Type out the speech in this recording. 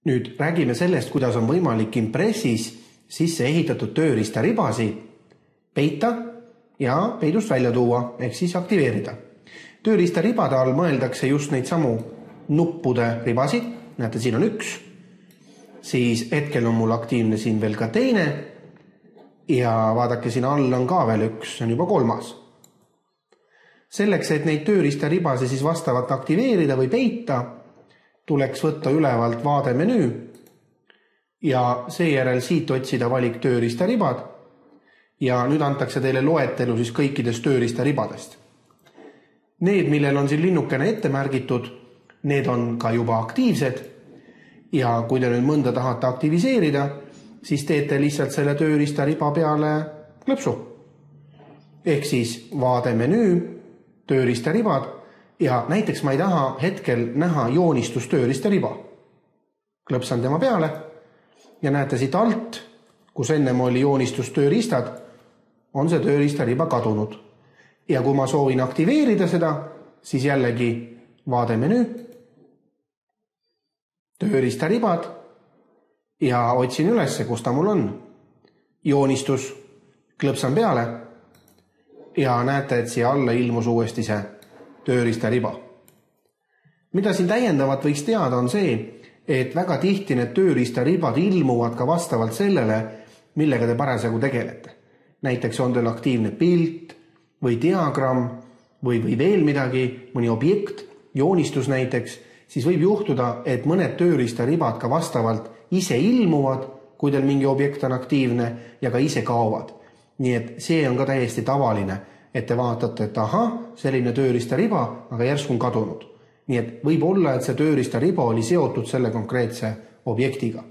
Nüüd räägime sellest, kuidas on võimalik Impressis sisse ehitatud tööriistaribasid peita ja peidust välja tuua, ehk siis aktiveerida. Tööriistaribade all mõeldakse just neid samu nuppude ribasid, näete, siin on üks, siis hetkel on mul aktiivne siin veel ka teine ja vaadake, siin all on ka veel üks, see on juba 3. Selleks, et neid tööriistaribase siis vastavalt aktiveerida või peita, tuleks võtta ülevalt vaademenüü ja seejärel siit otsida valik tööriistaribad ja nüüd antakse teile loetelu siis kõikidest tööriistaribadest. Need, millel on siin linnukene ette märgitud, need on ka juba aktiivsed ja kui te nüüd mõnda tahate aktiviseerida, siis teete lihtsalt selle tööriistariba peale klõpsu. Ehk siis vaademenüü, tööriistaribad ja näiteks ma ei taha hetkel näha joonistustööriistariba. Klõpsan tema peale ja näete siit alt, kus ennem oli joonistustööriistad, on see tööriistariba kadunud. Ja kui ma soovin aktiveerida seda, siis jällegi vaademenüü, tööriistaribad ja otsin ülesse, kus ta mul on. Joonistus, klõpsan peale ja näete, et siia alla ilmus uuesti see tööriistariba. Mida siin täiendavat võiks teada on see, et väga tihti need tööriistaribad ilmuvad ka vastavalt sellele, millega te parasjagu tegelete. Näiteks on teil aktiivne pilt või diagramm või veel midagi, mõni objekt, joonistus näiteks, siis võib juhtuda, et mõned tööriistaribad ka vastavalt ise ilmuvad, kui teil mingi objekt on aktiivne ja ka ise kaovad. Nii et see on ka täiesti tavaline, et te vaatate, et aha, selline tööriistariba, aga järsku on kadunud. Nii et võib olla, et see tööriistariba oli seotud selle konkreetse objektiga.